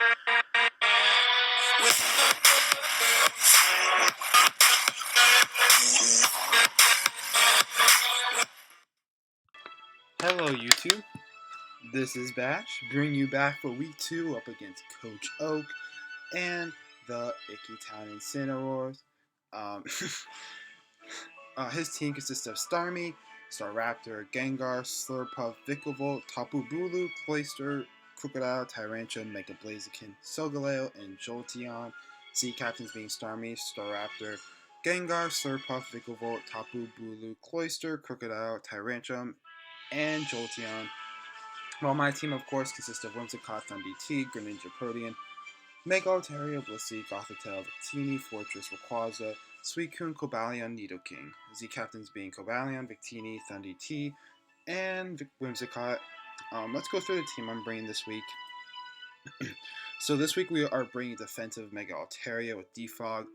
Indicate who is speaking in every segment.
Speaker 1: Hello, YouTube. This is Bash, bringing you back for week 2 up against Coach Oak and the Icky Town Incineroars. Um, his team consists of Starmie, Staraptor, Gengar, Slurpuff, Vikavolt, Tapu Bulu, Cloyster, Crocodile, Tyrantrum, Mega Blaziken, Solgaleo, and Jolteon. Sea captains being Starmie, Staraptor, Gengar, Slurpuff, Vikavolt, Tapu Bulu, Cloyster, Crocodile, Tyrantrum, and Jolteon. While my team, of course, consists of Whimsicott, Thundee, Greninja, Protean, Mega Altaria, Blissey, Gothitelle, Victini, Fortress, Rayquaza, Suicune, Cobalion, Nidoking. Z captains being Cobalion, Victini, Thundee, and Whimsicott. Let's go through the team I'm bringing this week. So this week we are bringing defensive Mega Altaria with Defog.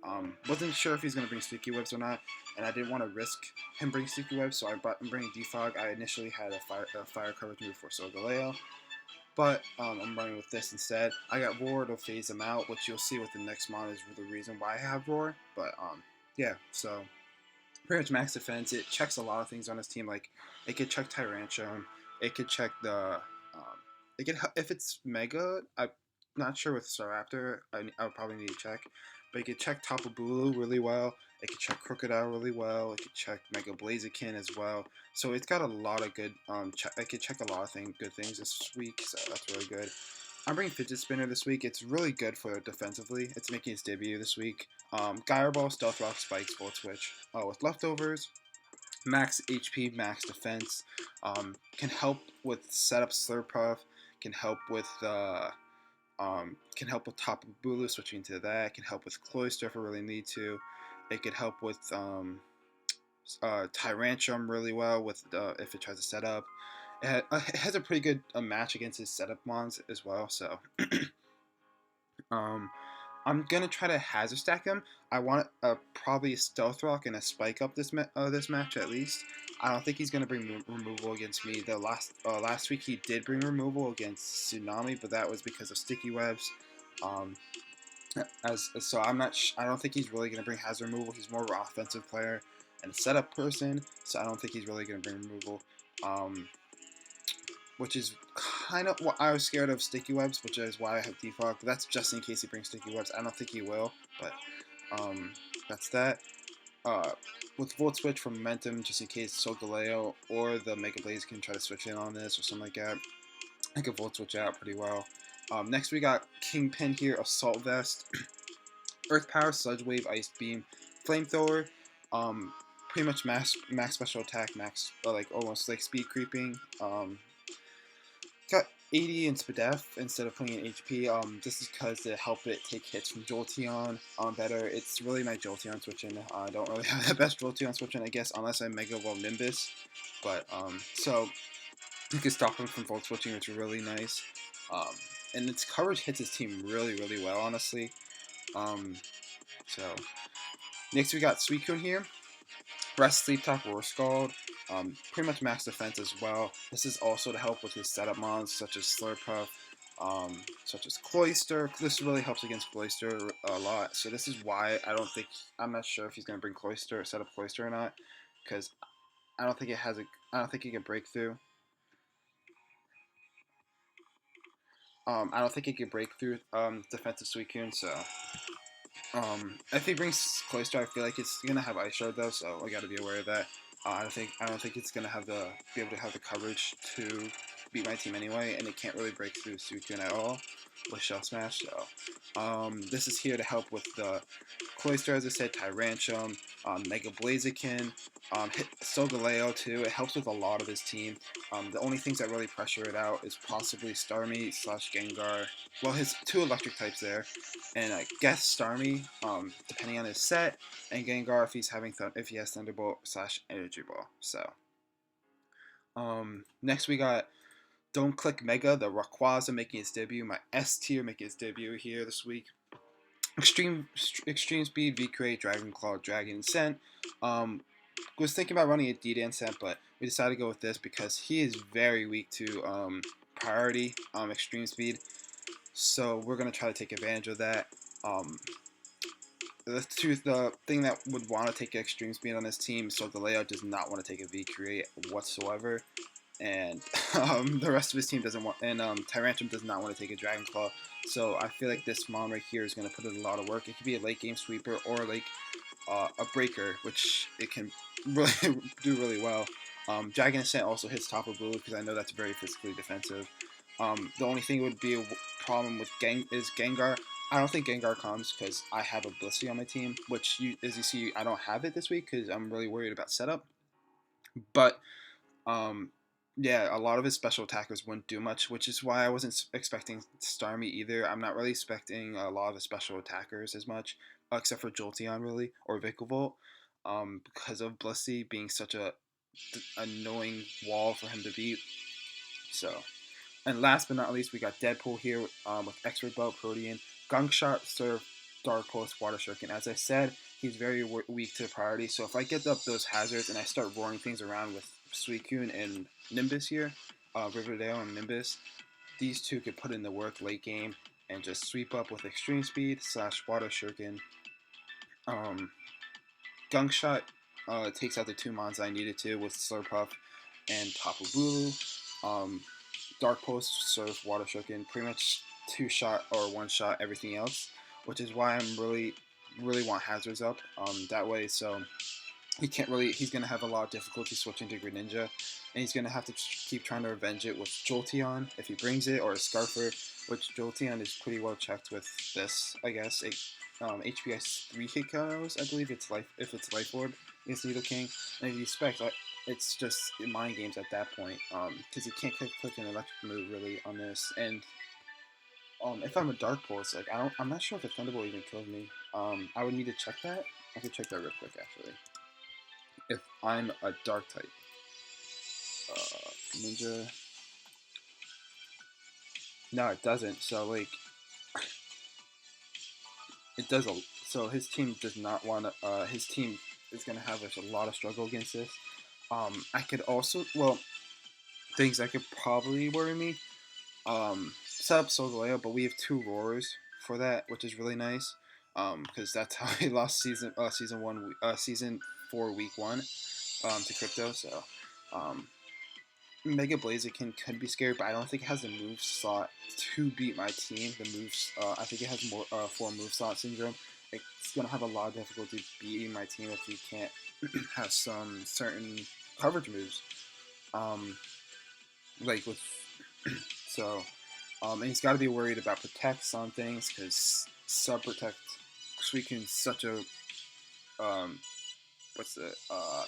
Speaker 1: Wasn't sure if he's going to bring Sticky Webs or not, and I didn't want to risk him bringing Sticky Webs, so I'm bringing Defog. I initially had a fire coverage move for Solgaleo, but I'm running with this instead. I got Roar to phase him out, which you'll see with the next mod is the reason why I have Roar. But yeah, so pretty much max defense. It checks a lot of things on his team, like it could check Tyrantrum, it could check the it could if it's Mega. I'm not sure with Staraptor. I would probably need to check, but it could check Tapu Bulu really well. It could check Crocodile really well. It could check Mega Blaziken as well. So it's got a lot of good it could check a lot of good things this week. So that's really good. I'm bringing Fidget Spinner this week. It's really good for defensively. It's making its debut this week. Gyro Ball, Stealth Rock, Spikes, Volt Switch. With leftovers, max HP, max defense. Can help with setup Slurpuff. Can help with Tapu Bulu switching to that. Can help with Cloyster if I really need to. It could help with Tyrantrum really well with if it tries to set up. It has a pretty good match against his setup mons as well. So I'm gonna try to hazard stack him. I want probably a Stealth Rock and a Spike up this match at least. I don't think he's gonna bring removal against me. The last week he did bring removal against Tsunami, but that was because of Sticky Webs. So I don't think he's really gonna bring hazard removal. He's more of an offensive player and a setup person, so I don't think he's really gonna bring removal. Which is kind of what I was scared of Sticky Webs, which is why I have Defog. But that's just in case he brings Sticky Webs. I don't think he will, but that's that. With Volt Switch for Momentum, just in case Solgaleo or the Mega Blaze can try to switch in on this or something like that. I can Volt Switch out pretty well. Next we got Kingpin here, Assault Vest, Earth Power, Sludge Wave, Ice Beam, Flamethrower. Pretty much max special attack, max almost like speed creeping. Got 80 in Spadef instead of putting in HP. This is because to help it take hits from Jolteon better. It's really my Jolteon switching. I don't really have the best Jolteon switching, I guess, unless I Mega Evolve Nimbus. But so you can stop him from Volt switching, which is really nice. And its coverage hits his team really, really well, honestly. So next we got Suicune here. Rest, Sleep Talk, Roar Scald. Pretty much max defense as well. This is also to help with his setup mons such as Slurpuff, such as Cloyster. This really helps against Cloyster a lot. So this is why I'm not sure if he's gonna bring Cloyster, set up Cloyster or not, because I don't think it can break through. I don't think it can break through defensive Suicune. So if he brings Cloyster, I feel like it's gonna have Ice Shard though, so I gotta be aware of that. I don't think it's gonna be able to have the coverage to beat my team anyway, and it can't really break through Suicune at all with Shell Smash. So this is here to help with the Cloyster, as I said, Tyrantrum, Mega Blaziken, Solgaleo too. It helps with a lot of his team. The only things that really pressure it out is possibly Starmie / Gengar. Well, his two electric types there, and I guess Starmie, depending on his set, and Gengar if he has Thunderbolt / Energy Ball. So next we got Don't Click Mega, the Rayquaza making its debut. My S tier making its debut here this week. Extreme Speed, V-Crate, Dragon Claw, Dragon Scent. Was thinking about running a D-Dan Scent, but we decided to go with this because he is very weak to Priority, Extreme Speed. So we're gonna try to take advantage of that. Um, the thing that would want to take extreme speed on this team, so the layout does not want to take a V create whatsoever, and the rest of his team doesn't want, and Tyrantrum does not want to take a Dragon Claw. So I feel like this mon right here is going to put in a lot of work. It could be a late game sweeper or like a breaker, which it can really do really well. Dragon Ascent also hits top of blue because I know that's very physically defensive. The only thing would be a problem with Gengar. I don't think Gengar comes because I have a Blissey on my team, which as you see, I don't have it this week because I'm really worried about setup. But um, yeah, a lot of his special attackers wouldn't do much, which is why I wasn't expecting Starmie either. I'm not really expecting a lot of the special attackers as much, except for Jolteon really or Vikavolt, because of Blissey being such a annoying wall for him to beat. So, and last but not least, we got Deadpool here with Expert Belt, Protean, Gunk Shot, Surf, Dark Pulse, Water Shuriken. As I said, he's very weak to priority. So if I get up those hazards and I start roaring things around with Suicune and Nimbus here, Riverdale and Nimbus, these two could put in the work late game and just sweep up with Extreme Speed / Water Shuriken. Um, Gunk Shot takes out the two mons I needed to with Slurpuff and Tapu Bulu. Dark Pulse, Surf, Water Shuriken, pretty much two shot or one shot everything else, which is why I'm really want hazards up that way. So he's gonna have a lot of difficulty switching to Greninja, and he's gonna have to keep trying to revenge it with Jolteon if he brings it, or a Scarfer, which Jolteon is pretty well checked with this, I guess. HPS 3 hit KOs, I believe it's life if it's Life Orb against Nidoking, and if you expect it's just mind games at that point, because you can't click an electric move really on this, and if I'm a Dark Pulse, like I'm not sure if a Thunderbolt even killed me. I would need to check that. I could check that real quick actually. If I'm a Dark type, Ninja. No, it doesn't. So like, it does a. So his team does not want to. His team is gonna have a lot of struggle against this. I could also things that could probably worry me. Set up Solgaleo, but we have two roars for that, which is really nice. Because that's how he lost season 4, week 1, to Crypto. So, Mega Blaziken could be scary, but I don't think it has the move slot to beat my team. The moves, I think it has more 4 move slot syndrome. It's gonna have a lot of difficulty beating my team if you can't have some certain coverage moves. Like with so. And he's got to be worried about protects on things because sub protect Suicune's such a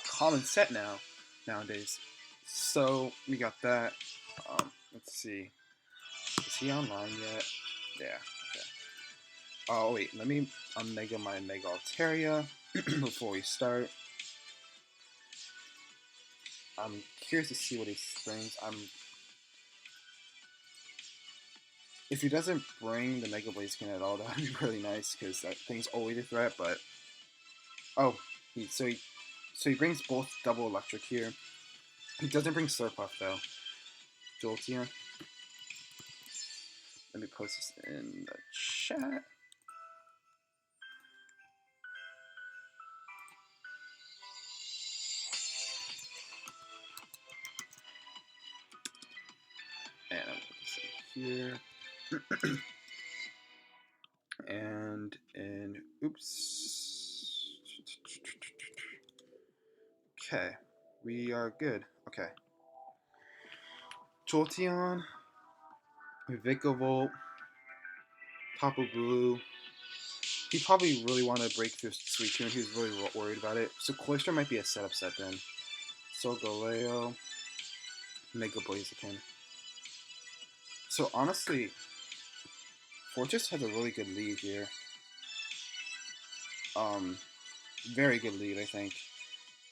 Speaker 1: common set nowadays. So we got that. Let's see. Is he online yet? Yeah. Okay. Oh wait, let me unmega my Mega Altaria before we start. I'm curious to see what he brings. If he doesn't bring the Mega Blaziken at all, that would be really nice because that thing's always a threat. But oh, so he brings both double electric here. He doesn't bring Slurpuff though. Jolteon. Let me post this in the chat. And I'll put this in here. and oops. Okay, we are good. Okay. Jolteon, Vikavolt, Tapu Bulu. He probably really wanted to break through Suicune. He was really worried about it. So Cloyster might be a setup set then. Solgaleo, Mega Blaziken. So honestly, Fortress has a really good lead here. Very good lead, I think.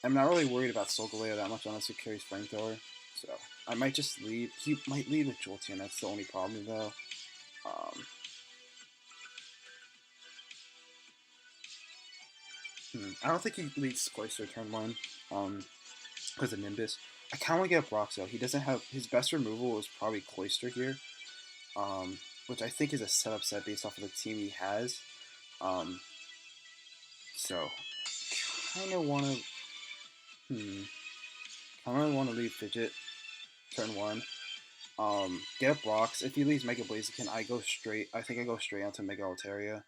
Speaker 1: I'm not really worried about Solgaleo that much unless he carries Flamethrower. So I might just lead. He might lead with Jolteon. That's the only problem though. I don't think he leads Cloyster turn 1. Because of Nimbus. I kind of want to get up Roxo. He doesn't have his best removal is probably Cloyster here. which I think is a setup set based off of the team he has. Um, so kind of want to, kind of want to leave Fidget turn one. Get up rocks. If he leaves Mega Blaziken, I go straight. I think I go straight onto Mega Altaria.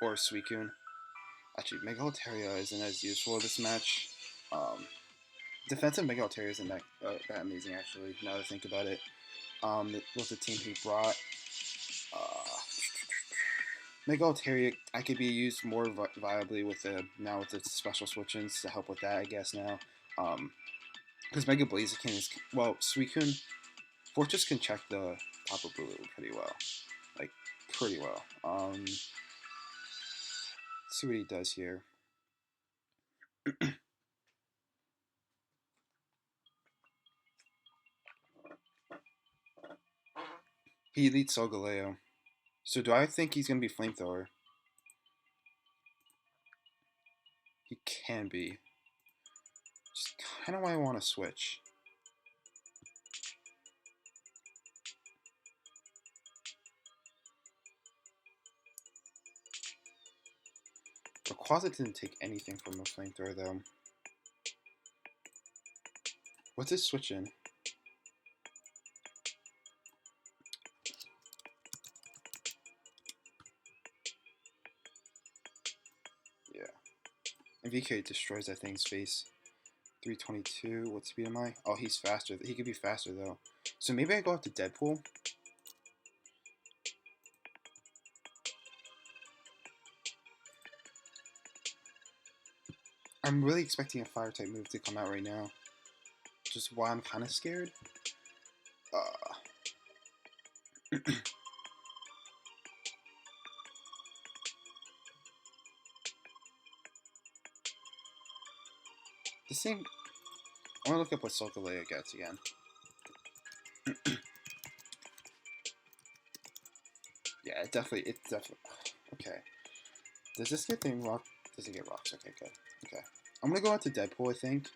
Speaker 1: Or Suicune. Actually, Mega Altaria isn't as useful this match. Defensive Mega Altaria isn't that amazing, actually, now that I think about it. With the team he brought, Mega Altaria, I could be used more viably with now with the special switch-ins to help with that, I guess, now. Because Mega Blaziken is, well, Suicune, Fortress can check the Tapu Bulu pretty well. Like, pretty well. Let's see what he does here. He leads Solgaleo. So do I think he's going to be Flamethrower? He can be. Just kind of why I want to switch. Rayquaza didn't take anything from a Flamethrower, though. What's his switch in? Yeah. And VK destroys that thing's face. 322. What speed am I? Oh, he's faster. He could be faster, though. So maybe I go up to Deadpool? I'm really expecting a Fire-type move to come out right now. Just why I'm kind of scared. The same. I want to look up what Solgaleo gets again. Yeah, it's definitely. Okay. Does this get thing rock? Does it get rocks? Okay, good. Okay. I'm gonna go out to Deadpool, I think.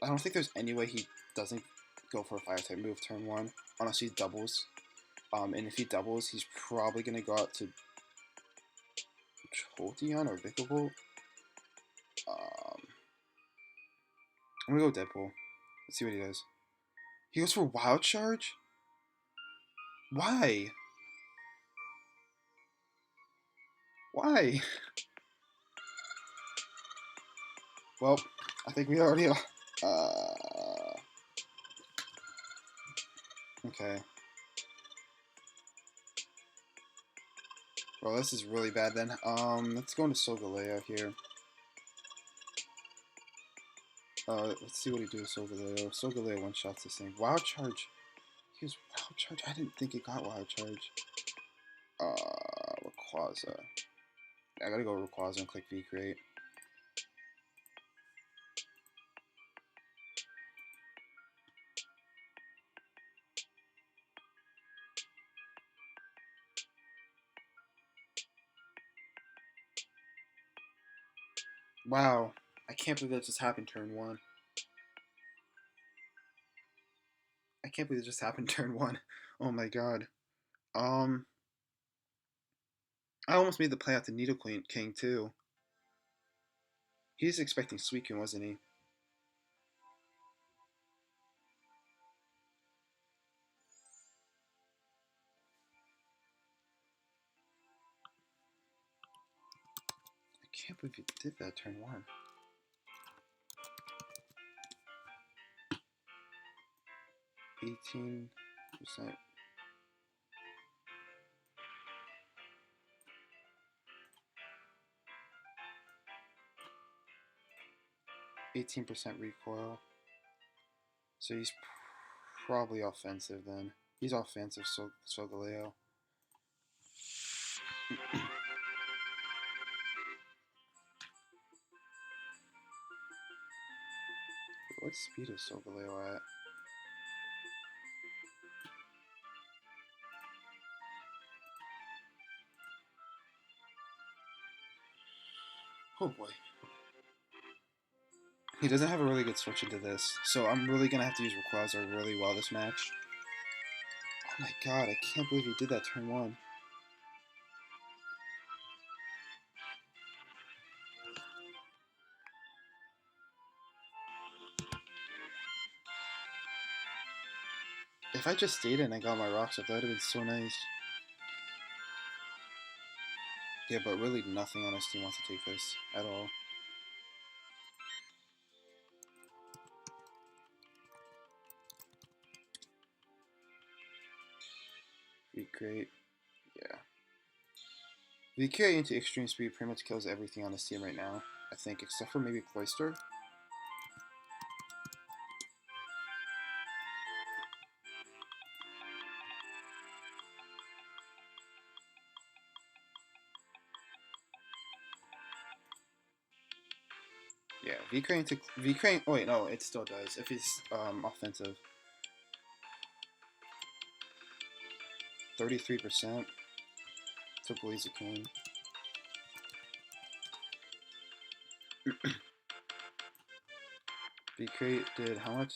Speaker 1: I don't think there's any way he doesn't go for a Fire-type move turn one, unless he doubles. And if he doubles, he's probably gonna go out to Jolteon or Vikavolt. I'm gonna go Deadpool. Let's see what he does. He goes for Wild Charge? Why? Why? Well, I think we already okay. Well, this is really bad then. Let's go into Solgaleo here. Let's see what he do with Solgaleo. Solgaleo one-shots this thing. Wild Charge. He was Wild Charge? I didn't think it got Wild Charge. Rayquaza. I gotta go Rayquaza and click V-Create. Wow. I can't believe that just happened turn one. I can't believe it just happened turn one. Oh my god. I almost made the play out to Needle King too. He's expecting Suicune, wasn't he? I can't believe he did that turn one. %. 18% recoil. So he's probably offensive then. He's offensive, so Solgaleo. What speed is Solgaleo at? Oh boy. He doesn't have a really good switch into this, so I'm really going to have to use Rayquaza really well this match. my god, I can't believe he did that turn 1. If I just stayed in and got my rocks up, that would have been so nice. Yeah, but really nothing on his team wants to take this at all. Recreate. Yeah. Recreate into extreme speed pretty much kills everything on his team right now, I think, except for maybe Cloister. Yeah, V-Crane to V-Crane. Oh wait, no, it still does if he's offensive. 33% to Blaziken. V-Crate did how much?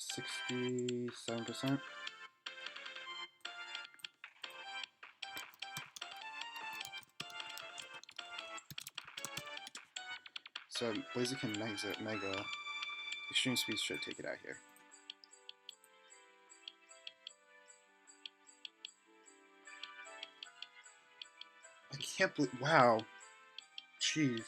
Speaker 1: 67%. So Blaziken Mega Extreme Speed should take it out here. I can't believe. Wow. Jeez.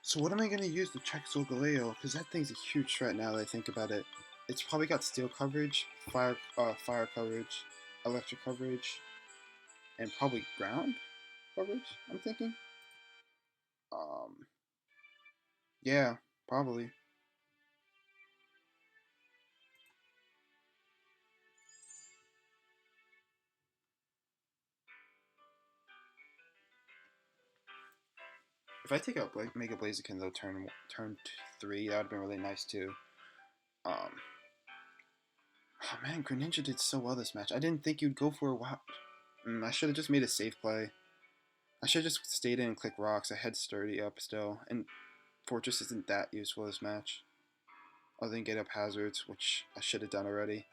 Speaker 1: So what am I going to use to check Solgaleo? Because that thing's a huge threat now that I think about it. It's probably got steel coverage, fire coverage, electric coverage, and probably ground coverage, I'm thinking. Yeah, probably. If I take out Mega Blaziken though, turn 3, that would have been really nice too. Oh man, Greninja did so well this match. I didn't think you'd go for a wow. I should have just made a safe play. I should have just stayed in and clicked rocks. I had Sturdy up still, and Fortress isn't that useful this match. Other than get up hazards, which I should have done already.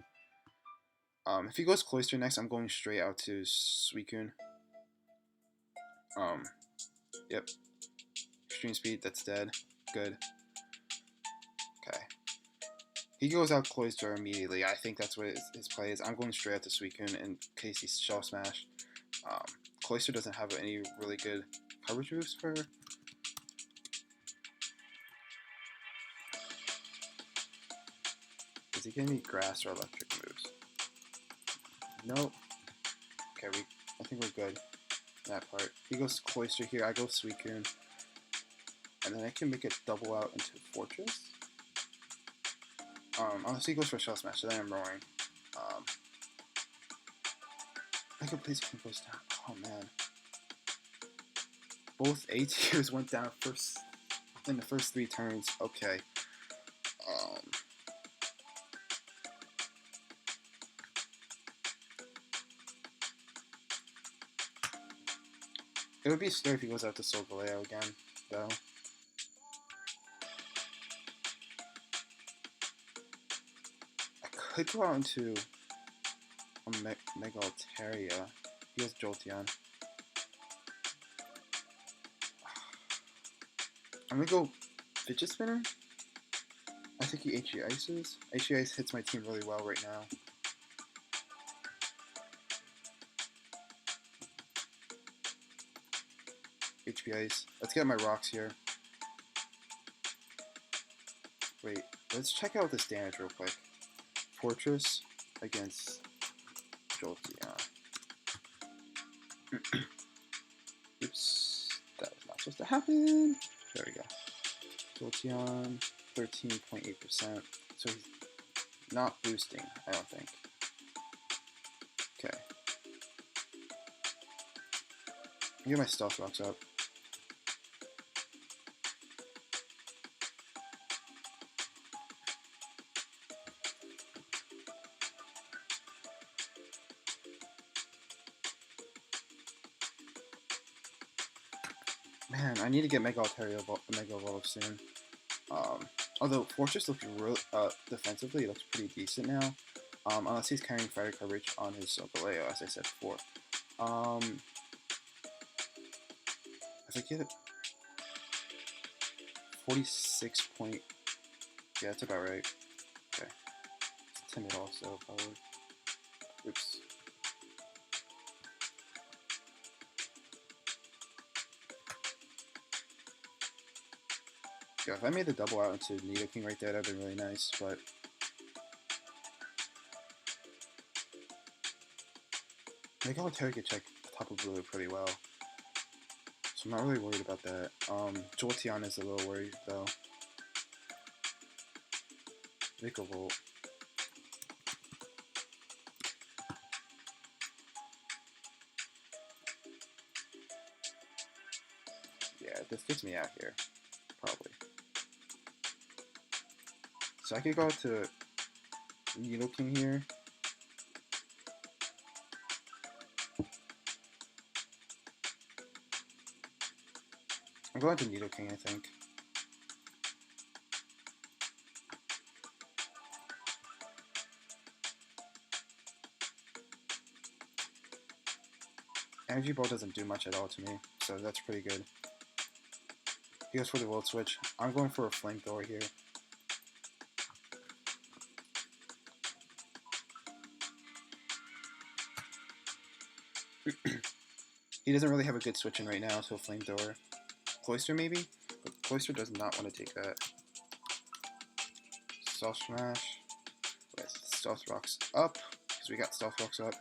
Speaker 1: If he goes Cloister next, I'm going straight out to Suicune. Yep. Extreme Speed, that's dead. Good. Okay. He goes out Cloister immediately. I think that's what his play is. I'm going straight out to Suicune in case he's Shell Smash. Cloister doesn't have any really good coverage moves for her. Does he get any grass or electric moves? Nope. Okay, I think we're good. That part. He goes Cloister here, I go Suicune. And then I can make it double out into Fortress. Unless he goes for Shell Smash, so then I'm roaring. I could please goes down. Oh man. Both A tiers went down in the first 3 turns. Okay. It would be scary if he goes out to Solgaleo again, though. I could go out into a Mega Altaria. He has Jolteon. I'm gonna go Fidget Spinner. I think he HE Ices. HE Ice hits my team really well right now. HP Ice. Let's get my rocks here. Wait, let's check out this damage real quick. Fortress against Jolteon. Oops, that was not supposed to happen. There we go. Jolteon, 13.8%. So he's not boosting, I don't think. Okay. Get my Stealth Rocks up. Man, I need to get Mega Altaria Mega Evolve soon. Although Fortress looks real defensively, it looks pretty decent now. Unless he's carrying fire coverage on his Solgaleo, as I said before. I think he hit 46 point. Yeah, that's about right. Okay. It's timid also, probably. Oops. Yeah, if I made the double out into Nidoking right there, that'd be really nice, but Mega Altaria could check Tapu Bulu pretty well. So I'm not really worried about that. Jolteon is a little worried though. Vikavolt. Yeah, this gets me out here. Probably. So I could go to Nidoking here. I'm going to Nidoking, I think. Energy Ball doesn't do much at all to me, so that's pretty good. He goes for the Volt Switch. I'm going for a Flamethrower here. He doesn't really have a good switch in right now, so Flamethrower. Cloyster maybe? But Cloyster does not want to take that. Stealth Smash. With Stealth Rocks up, because we got Stealth Rocks up.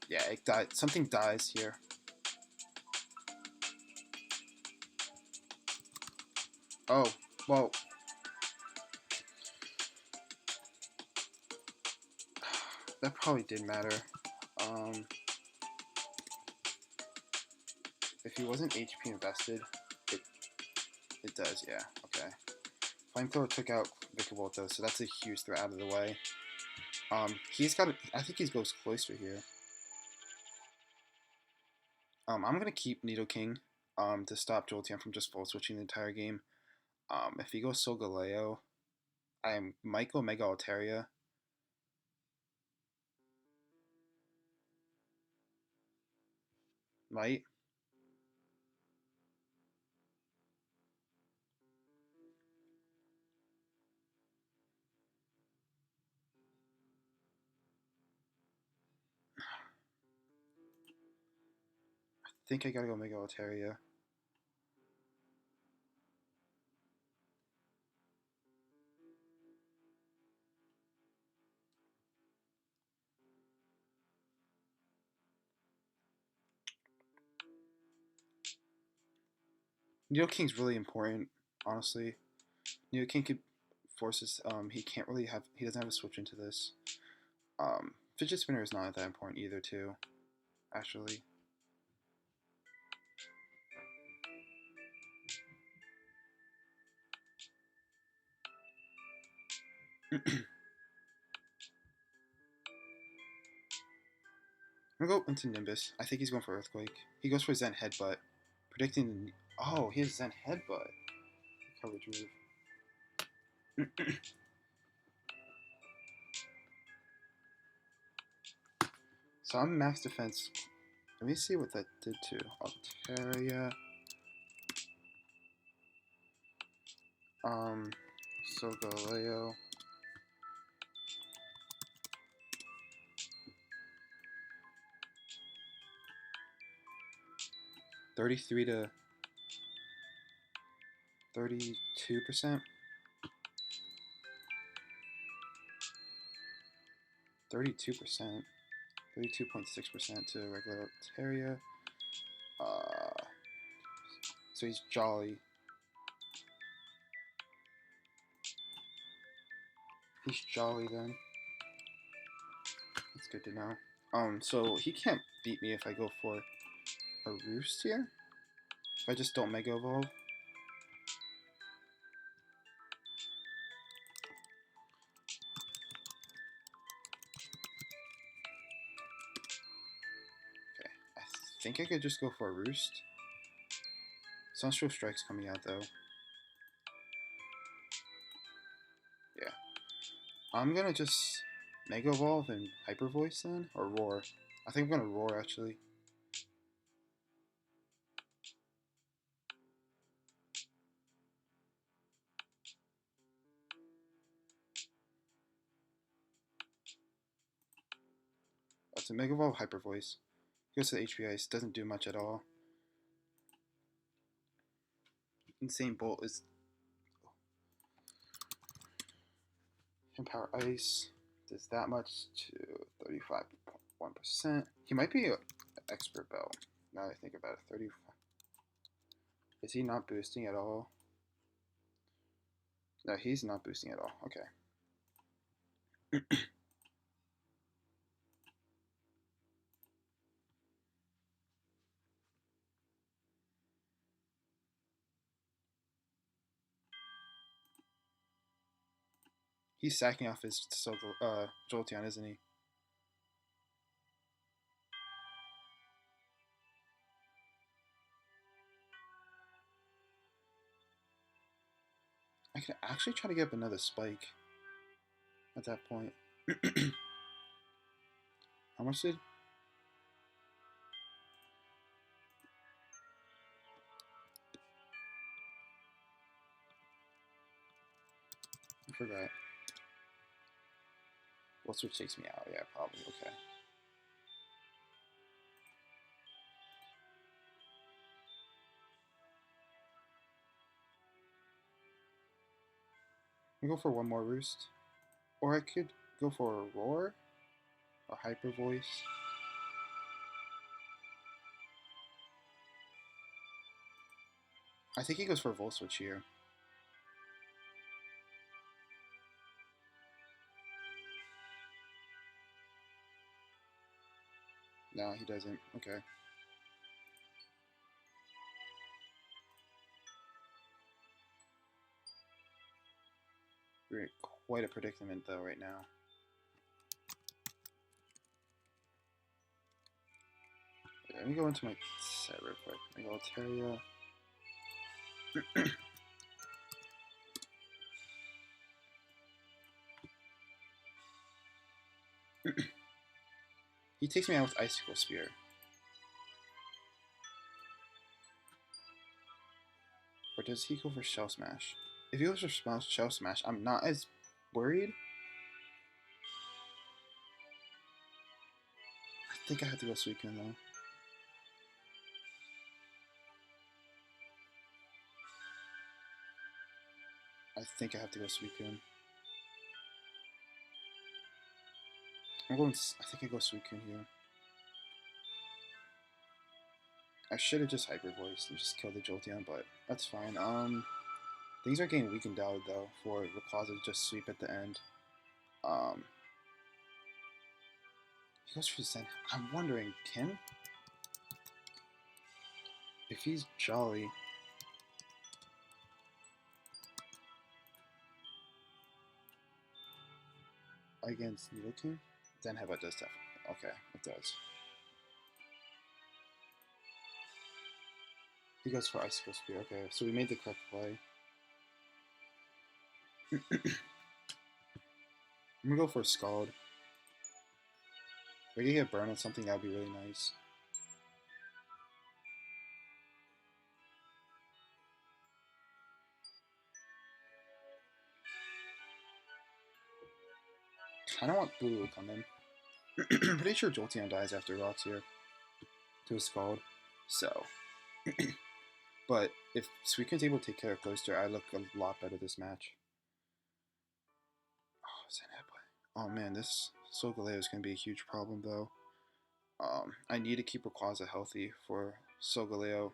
Speaker 1: Yeah, it died. Something dies here. Oh, well. That probably did matter. If he wasn't HP invested, it does, yeah, okay. Flamethrower took out Vikavolt though, so that's a huge threat out of the way. He's got I think he goes Cloyster here. I'm gonna keep Nidoking, to stop Jolteon from just full switching the entire game. If he goes Solgaleo, I might go Mega Altaria. Might. I think I gotta go Mega Altaria. Nidoking's really important, honestly. Nidoking could forces he can't really have he doesn't have a switch into this. Fidget Spinner is not that important either too, actually. I'm gonna go into Nimbus. I think he's going for Earthquake. He goes for Zen Headbutt. Predicting oh, he has Zen Headbutt. Coverage move. So I'm max defense. Let me see what that did to Altaria. Solgaleo. 33 to 32%. 32%. 32.6% to regular Altaria. So he's Jolly. He's Jolly then. That's good to know. So he can't beat me if I go for a Roost here. If I just don't Mega Evolve. Okay, I think I could just go for a Roost. Sunstro Strike's coming out though. Yeah. I'm gonna just Mega Evolve and Hyper Voice then, or Roar. I think I'm gonna Roar actually. That's a Mega Evolve Hyper Voice. Goes to the HP Ice, doesn't do much at all. Insane Bolt is Empower Ice. Does that much to 35.1%. He might be an Expert Belt. Now that I think about it, 35. Is he not boosting at all? No, he's not boosting at all. Okay. He's sacking off his Jolteon, isn't he? I could actually try to get up another spike at that point. How much did? I forgot. What switch takes me out? Yeah, probably. Okay. I go for one more roost, or I could go for a roar, a hyper voice. I think he goes for a volt switch here. No, he doesn't. Okay. We're in quite a predicament though right now. Let me go into my set real quick. I go Altaria. He takes me out with Icicle Spear. Or does he go for Shell Smash? If he goes for Shell Smash, I'm not as worried. I think I have to go Suicune though. I think I have to go Suicune. I think I go Suicune here. I should have just Hyper Voiced and just killed the Jolteon, but that's fine. Things are getting weakened out though for Rayquaza to just sweep at the end. He goes for Zen. I'm wondering, Kim? If he's Jolly. Against Nidoking? Then Headbutt does definitely. Okay, it does. He goes for Icicle Spear. Okay, so we made the correct play. I'm gonna go for a Scald. If we can get Burn on something, that would be really nice. I don't want Boo to come in. I'm pretty sure Jolteon dies after Rocks here to a Scald. So, but if Suicune's able to take care of Ghoster, I look a lot better this match. Oh, Zen Headbutt. Oh man, this Solgaleo is going to be a huge problem though. I need to keep Rayquaza healthy for Solgaleo.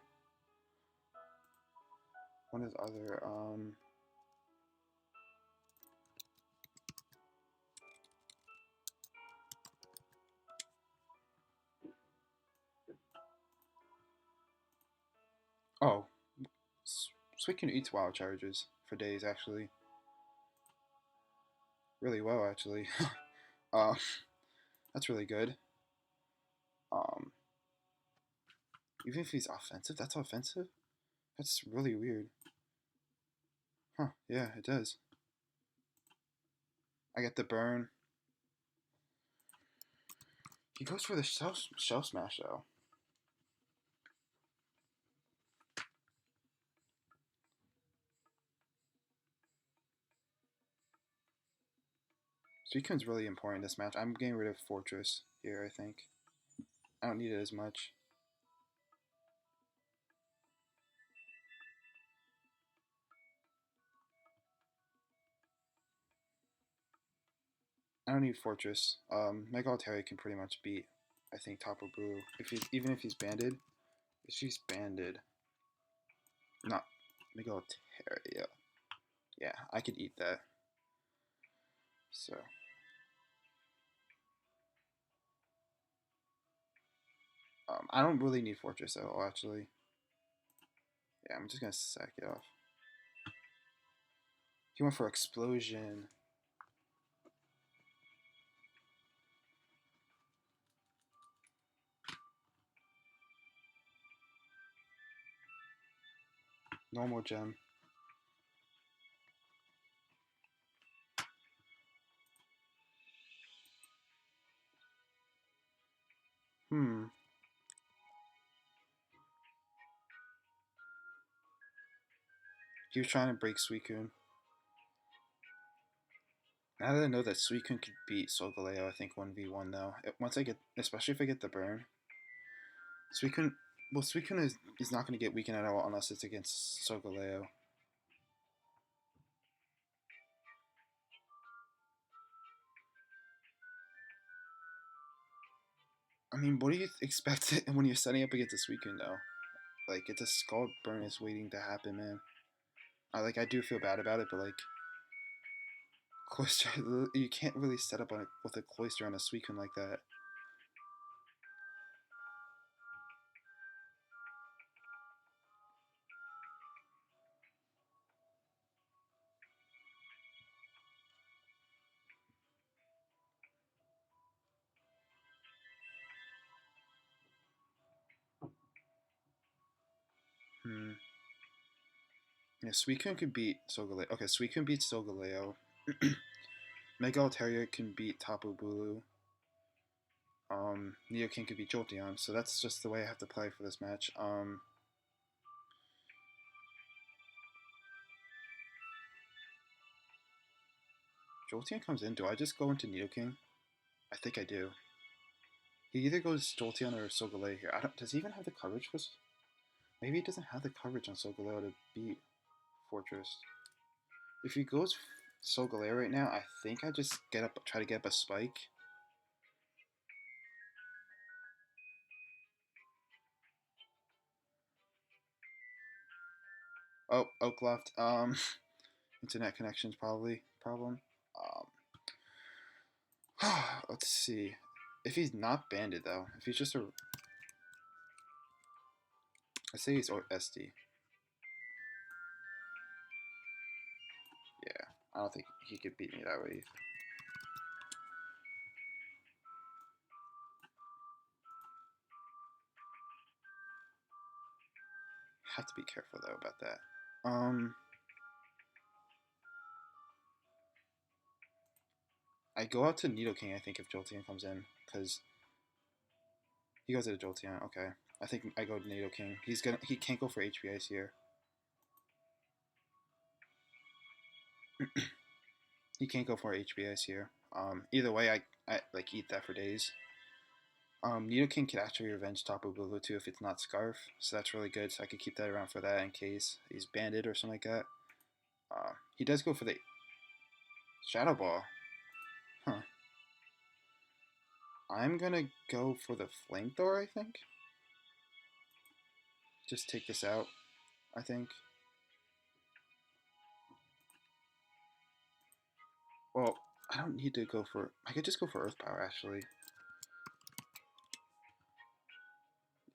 Speaker 1: One is other. Oh, Suicune eats wild charges for days actually. Really well actually. uh, that's really good. Um, even if he's offensive, that's offensive. That's really weird. Huh? Yeah, it does. I get the burn. He goes for the shell smash though. Suicune's really important in this match. I'm getting rid of Fortress here, I think. I don't need it as much. I don't need Fortress. Mega Altaria can pretty much beat, I think, Tapu Bulu. Even if he's banded. If she's banded. Not Mega Altaria. Yeah, I could eat that. So I don't really need Fortress at all, actually. Yeah, I'm just gonna sack it off. He went for Explosion. Normal gem. Hmm. He was trying to break Suicune. Now that I know that Suicune could beat Solgaleo, I think 1v1 though. Once I get, especially if I get the burn. Suicune, well, Suicune is not going to get weakened at all unless it's against Solgaleo. I mean, what do you expect when you're setting up against a Suicune though? Like, it's a Scald Burn is waiting to happen, man. I do feel bad about it, but like, Cloyster, you can't really set up with a Cloyster on a Suicune like that. Hmm. Yeah, Suicune could beat Solgaleo. Okay, Suicune beats Solgaleo. Mega Altaria can beat Tapu Bulu. Nidoking could beat Jolteon, so that's just the way I have to play for this match. Jolteon comes in. Do I just go into Nidoking? I think I do. He either goes Jolteon or Solgaleo here. I don't. Does he even have the coverage for? Maybe he doesn't have the coverage on Solgaleo to beat Fortress. If he goes Solgaleo right now, I think I just try to get up a spike. Oh, Oakloft. Internet connection's probably problem. Let's see. If he's not banded though, if he's just a, I say he's SD. Yeah, I don't think he could beat me that way. Have to be careful though about that. I go out to Nidoking, I think, if Jolteon comes in, because he goes to Jolteon. Okay, I think I go to Nidoking. He can't go for HP Ice here. He can't go for HP Ice here. Either way, I like eat that for days. Nidoking could actually revenge Tapu Bulu too if it's not Scarf, so that's really good. So I could keep that around for that in case he's banded or something like that. He does go for the Shadow Ball. Huh. I'm gonna go for the Flamethrower, I think. Just take this out, I think. Well, I don't need to go for... I could just go for Earth Power, actually.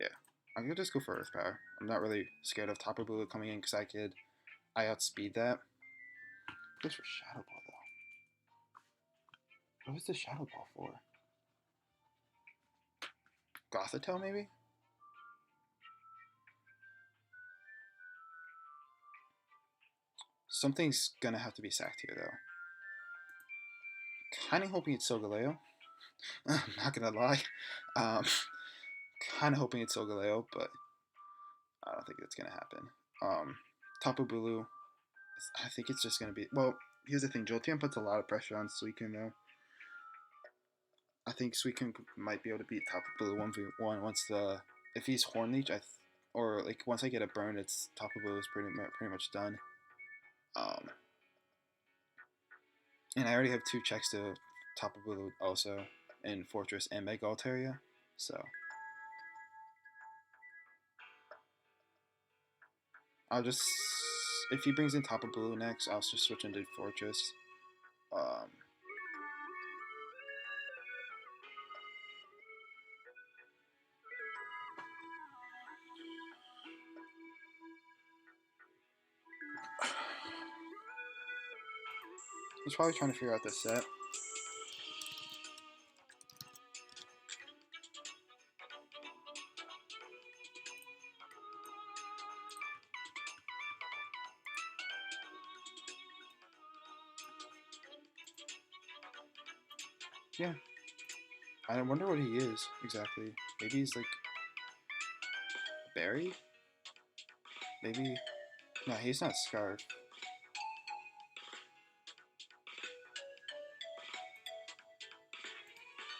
Speaker 1: Yeah, I could just go for Earth Power. I'm not really scared of Tapu Bulu coming in because I outspeed that. Goes for Shadow Ball, though. What was the Shadow Ball for? Gothitelle, maybe? Something's gonna have to be sacked here, though. Kind of hoping it's Solgaleo. I'm not gonna lie. Um, kind of hoping it's Solgaleo, but I don't think it's gonna happen. Tapu Bulu. I think it's just gonna be. Well, here's the thing. Jolteon puts a lot of pressure on Suicune though. I think Suicune might be able to beat Tapu Bulu 1v1 once the if he's Horn Leech. Or like once I get a burn, it's Tapu Bulu is pretty much done. And I already have 2 checks to Tapu Bulu also in Fortress and Mega Altaria, so I'll just if he brings in Tapu Bulu next, I'll just switch into Fortress. Um, he's probably trying to figure out this set. Yeah, I wonder what he is exactly. Maybe he's like a berry. Maybe no, he's not Scarf.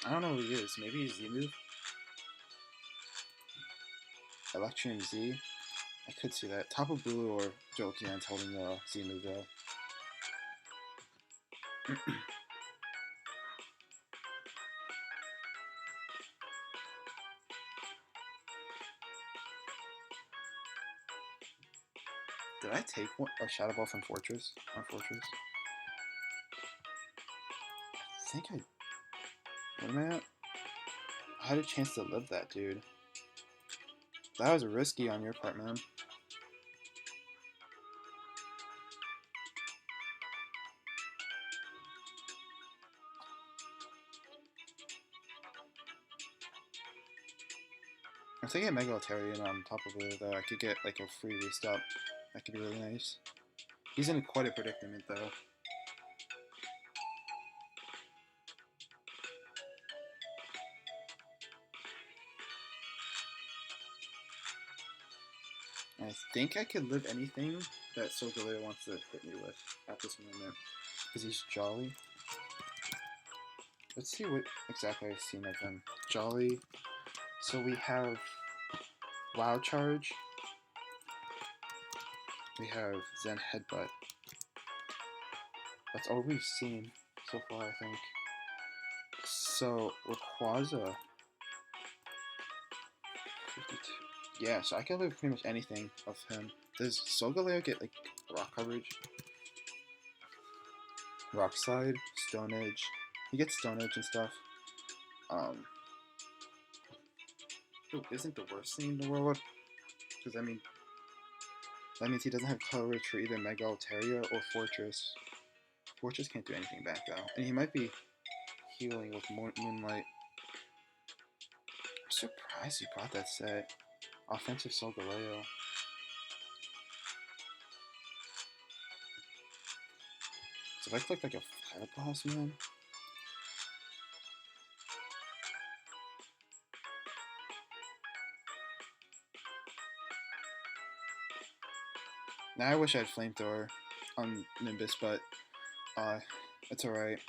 Speaker 1: I don't know what he is. Maybe he's Z-Move. Electrium Z. I could see that. Tapu Bulu or Jolteon's holding the Z-Move though. Did I take a Shadow Ball from Fortress? On Fortress? I think I... What am I at? I had a chance to live that, dude. That was risky on your part, man. If I get Mega Altarian on top of it, though, I could get like a free restop. That could be really nice. He's in quite a predicament, though. I think I could live anything that Solgaleo wants to hit me with at this moment. Because he's Jolly. Let's see what exactly I've seen of him. Jolly. So we have Wild Charge. We have Zen Headbutt. That's all we've seen so far, I think. So, Rayquaza. 52. Yeah, so I can live pretty much anything of him. Does Solgaleo get, like, rock coverage? Rock Slide, Stone Edge. He gets Stone Edge and stuff. Isn't the worst thing in the world. Because, I mean, that means he doesn't have coverage for either Mega Altaria or Fortress. Fortress can't do anything back, though. And he might be healing with Moonlight. I'm surprised he brought that set. Offensive Solgaleo. So if I click like a Fire Blast, man. Now I wish I had Flamethrower on Nimbus, but it's alright.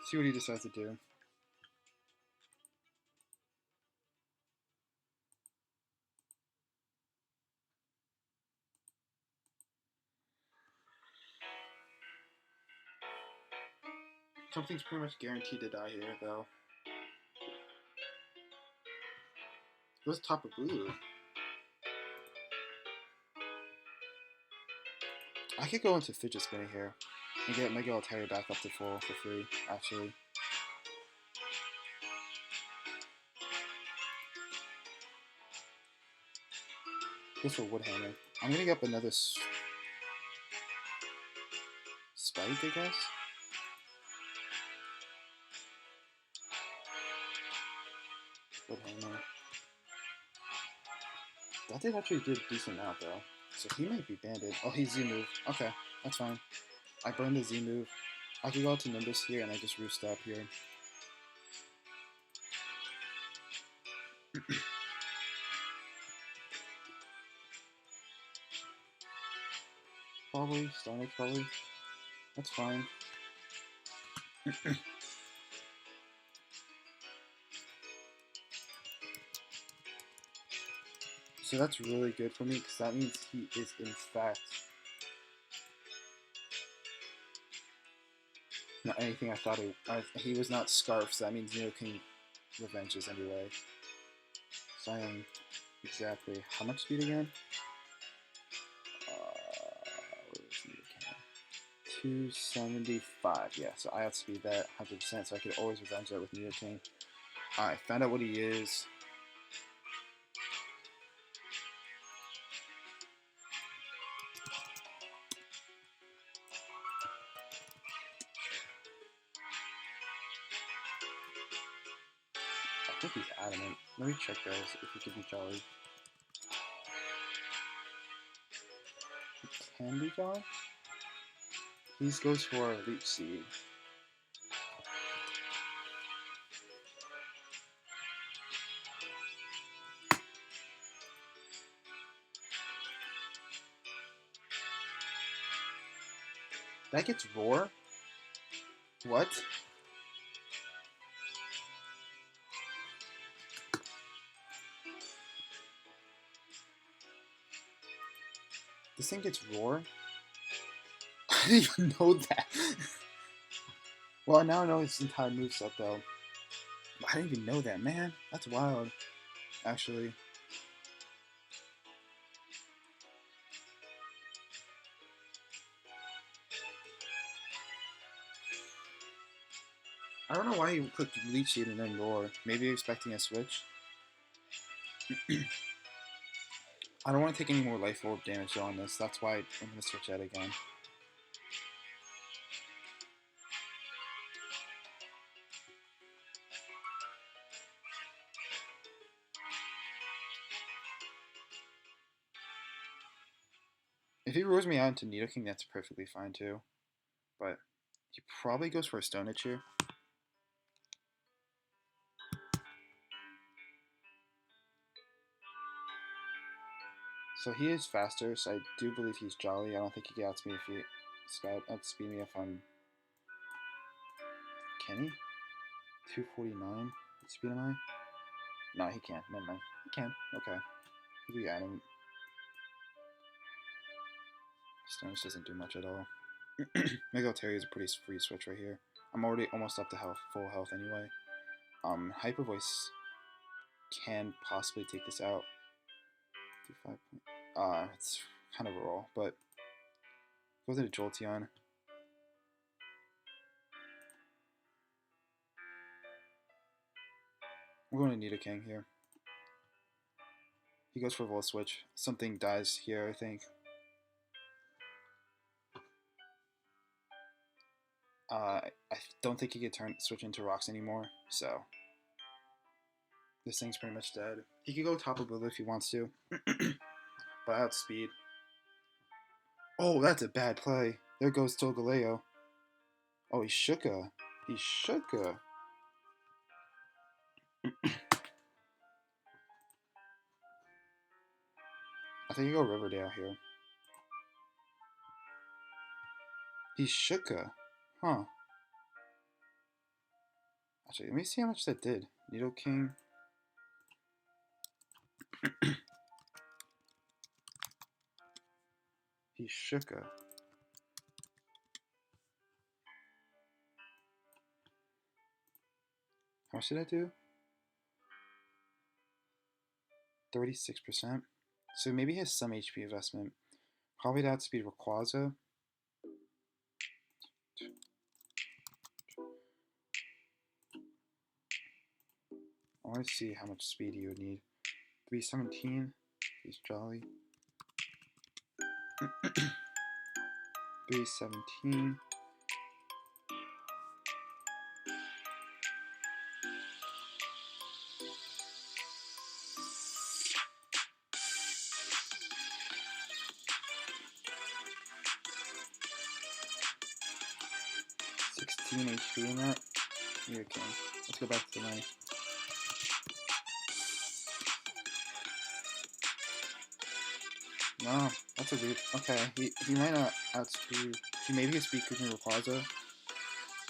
Speaker 1: See what he decides to do. Something's pretty much guaranteed to die here, though. What's Tapu Bulu? I could go into Fidget Spinner here and get Mega Altaria back up to full for free, actually. Just for Wood Hammer. I'm gonna get up another Spike, I guess? Wood Hammer. That did actually do a decent amount though. So he might be banded. Oh, he's Z move. Okay, that's fine. I burned the Z move. I could go to Nimbus here and I just roost up here. Probably. Stone Age probably. That's fine. So that's really good for me because that means he is in fact not anything I thought he was not Scarf, so that means Neo King revenges anyway. So I am exactly how much speed again? Where is Neo King? 275. Yeah, so I outspeed that 100%, so I could always revenge that with Neo King. Alright, found out what he is. I think he's adamant. Let me check, guys, if he could be jolly. He can be jolly? He goes for a Leech Seed. That gets Roar? What? This thing gets Roar? I didn't even know that. Well, now I know his entire moveset, though. I didn't even know that, man. That's wild, actually. I don't know why he clicked Leech Seed and then Roar. Maybe expecting a switch. I don't want to take any more Life Orb damage on this. That's why I'm going to switch out again. If he roars me out into Nidoking, that's perfectly fine too. But he probably goes for a Stone Edge here. So he is faster, so I do believe he's jolly. I don't think he gets me if he outspeed me if I'm... Can he? 249? What speed am I? No, he can't. Never mind. He can. Okay. He got him. Stone Edge doesn't do much at all. Mega Terry is a pretty free switch right here. I'm already almost up to full health anyway. Hyper Voice can possibly take this out. It's kind of a roll, but goes into Jolteon. We're going to Nidoking here. He goes for Volt Switch. Something dies here, I think. I don't think he could switch into rocks anymore, so this thing's pretty much dead. He could go Tapu Bulu if he wants to, but outspeed. Oh, that's a bad play. There goes Tolgaleo. Oh, he shooka. He shooka. I think you go Riverdale here. He shooka. Huh. Actually, let me see how much that did. Nidoking. He shooka. How much did I do? 36%. So maybe he has some HP investment. Probably to outspeed Rayquaza. I want to see how much speed he would need. 317. He's jolly. 317. 15 HP in that. You're king. Let's go back to the knife. No, that's a weird. Okay, he might not outspeed. He maybe could speed Cooking Plaza.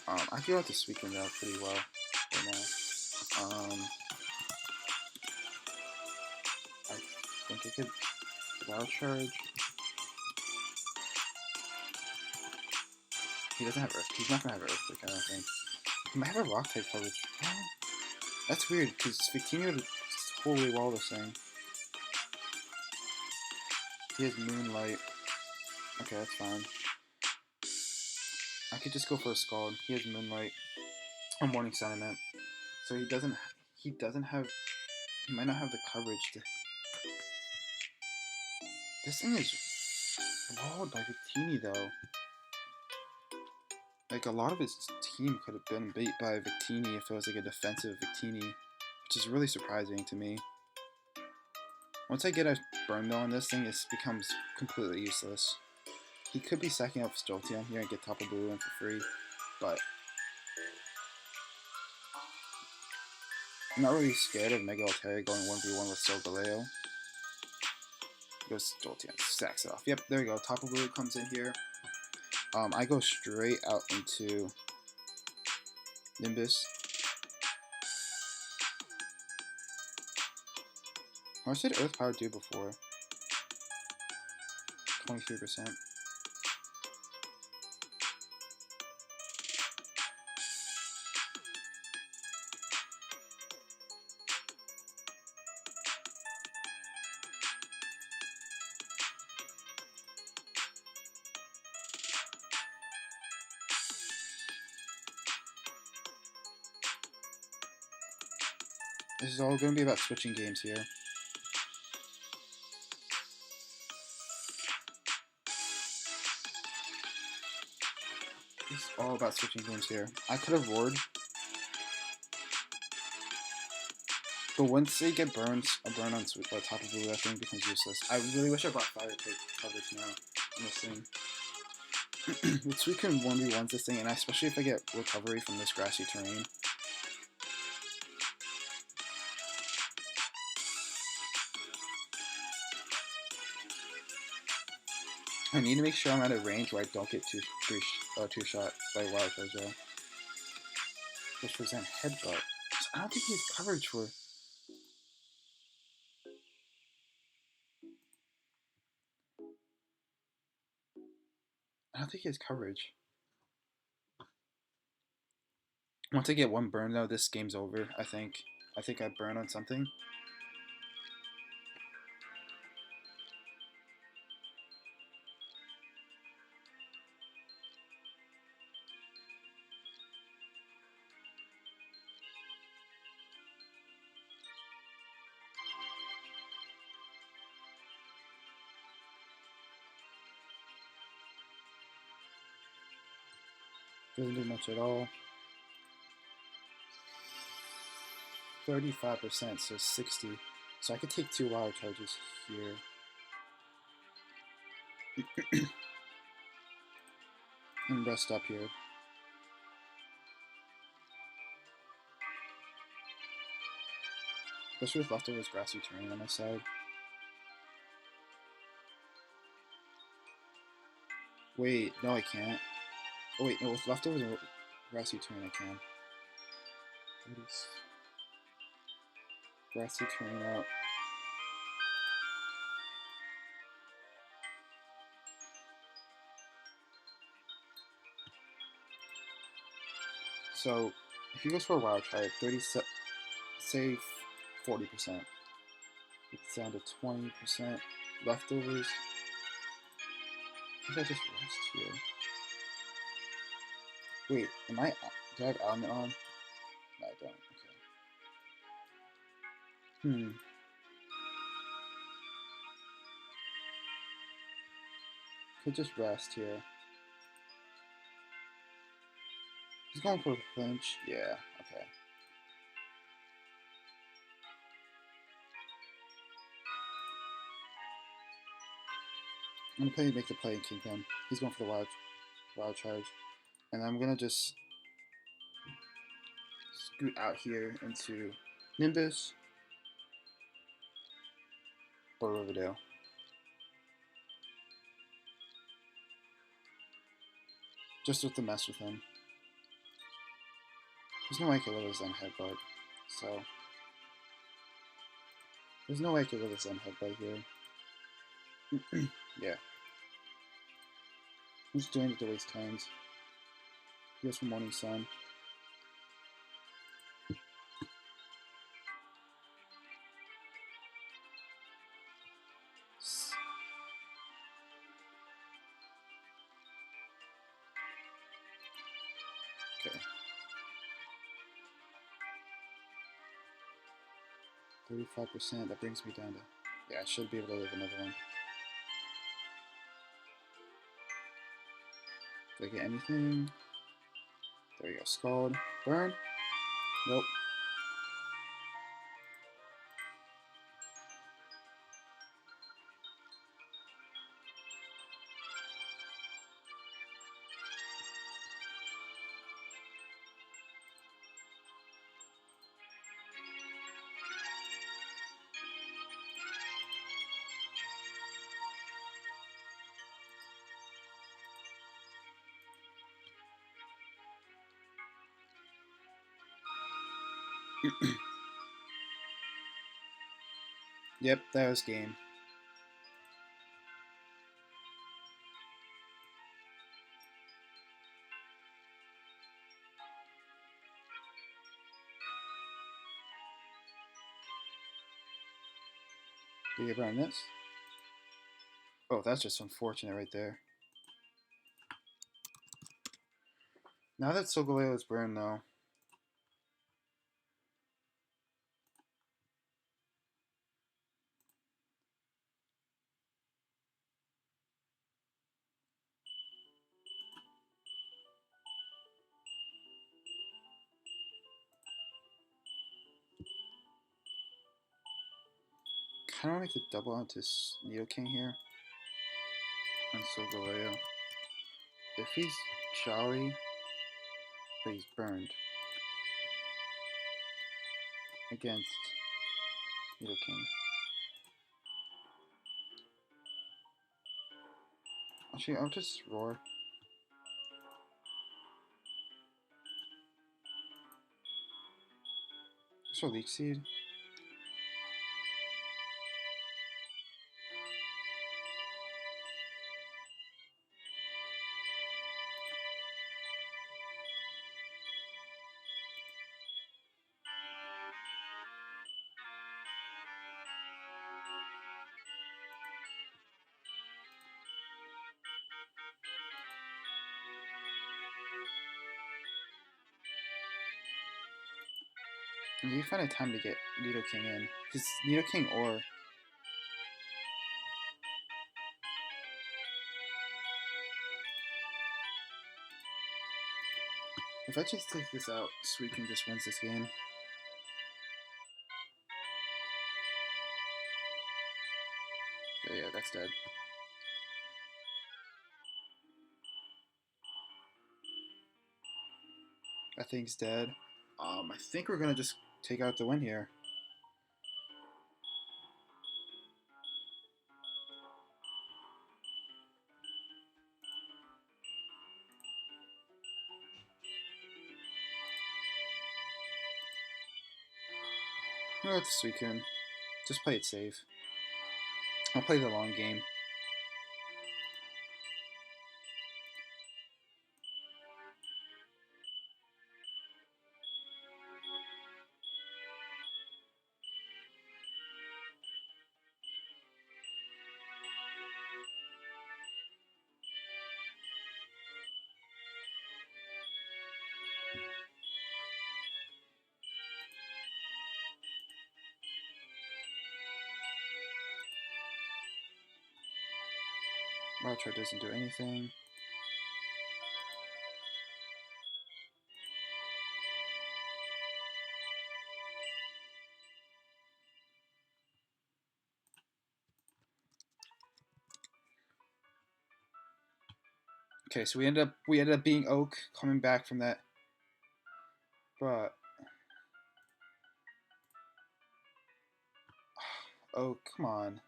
Speaker 1: I feel like to Suicune though pretty well right now. I think it could Wild Charge. He doesn't have Earth. He's not gonna have Earthquake, I don't think. He might have a Rock type coverage. That's weird because Victini would totally wall this thing. He has Moonlight. Okay, that's fine. I could just go for a Scald. He has Moonlight or Morning Sentiment, so he doesn't have. He might not have the coverage to. This thing is walled by Victini though. Like a lot of his team could have been beat by Victini if it was like a defensive Victini, which is really surprising to me. Once I get a burn though on this thing, it becomes completely useless. He could be sacking up Jolteon here and get Tapu Bulu in for free, but I'm not really scared of Mega Altaria going 1v1 with Solgaleo. Goes Jolteon, sacks it off. Yep, there we go. Tapu Bulu comes in here. I go straight out into Nimbus. How much did Earth Power do before? 23%. This is all going to be about switching games here. It's all about switching games here. I could have roared, but once they get burns, a burn on Tapu Bulu, that thing becomes useless. I really wish I brought Fire Type coverage now on this thing. With Suicune 1v1s this thing, and especially if I get recovery from this grassy terrain. I need to make sure I'm at a range where I don't get two shot by Wild Charge though. Which was in Headbutt. So I don't think he has coverage for. I don't think he has coverage. Once I get one burn though, this game's over. I think I burn on something. Doesn't do much at all. 35%, so 60. So I could take 2 Wild Charges here. And rest up here. Especially with leftovers grassy terrain on my side. Wait, no I can't. Oh wait, no, with leftovers and grassy terrain I can. Grassy terrain out. So if he goes for a Wild Charge, say 40%. It's down to 20%. Leftovers. I think I just rest here. Wait, do I have Element on? No, I don't. Okay. Could just rest here. He's going for a flinch. Yeah, okay. I'm gonna make the play in Kingdom. He's going for the wild charge. And I'm gonna just scoot out here into Nimbus or Riverdale. Just with the mess with him. There's no way I could live a Zen Headbutt. So there's no way I could live a Zen Headbutt here. Yeah. I'm just doing it to waste turns. Here's from Morning Sun. Okay. 35%. That brings me down to... Yeah, I should be able to live another one. Did I get anything? There you go. Scald. Burn? Nope. Yep, that was game. Did you burn this? Oh, that's just unfortunate right there. Now that Solgaleo is burned, though. Kind of like to double onto Nidoking here on Solgaleo. If he's jolly, but he's burned against Nidoking. Actually, I'll just roar. So Leech Seed. I need to find a time to get Nidoking in. Because Nidoking or... If I just take this out, Suicune just wins this game. So yeah, that's dead. That thing's dead. I think we're gonna just take out the win here. No, it's Suicune. Just play it safe. I'll play the long game. Mother doesn't do anything. Okay, so we ended up being Oak, coming back from that. But Oh, come on.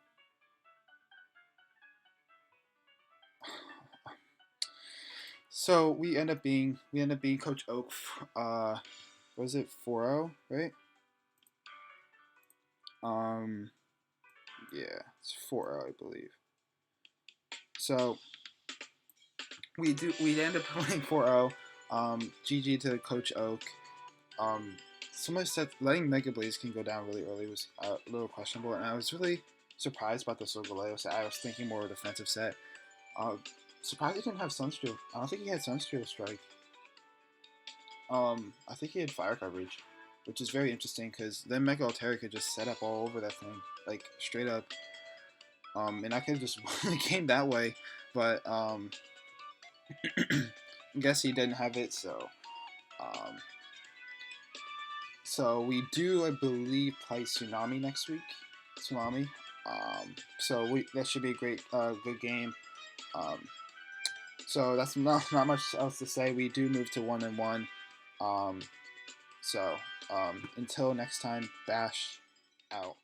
Speaker 1: So we end up being Coach Oak. Was it 4-0, right? Um, yeah, it's 4-0, I believe. So we end up playing 4-0. GG to Coach Oak. Um, Somebody said letting Mega Blaze can go down really early was a little questionable, and I was really surprised about the Solgaleo set. I was thinking more of a defensive set. Uh, Surprised he didn't have Sunstreal. I don't think he had Sunstreal Strike. I think he had Fire Coverage, which is very interesting because then Mega Altera could just set up all over that thing, like straight up. And I could just win the game that way, but I guess he didn't have it, um, so we do, I believe, play Tsunami next week. Tsunami. So that should be a great, good game. Um, so that's not much else to say. We do move to 1-1. Um, so until next time, Bash out.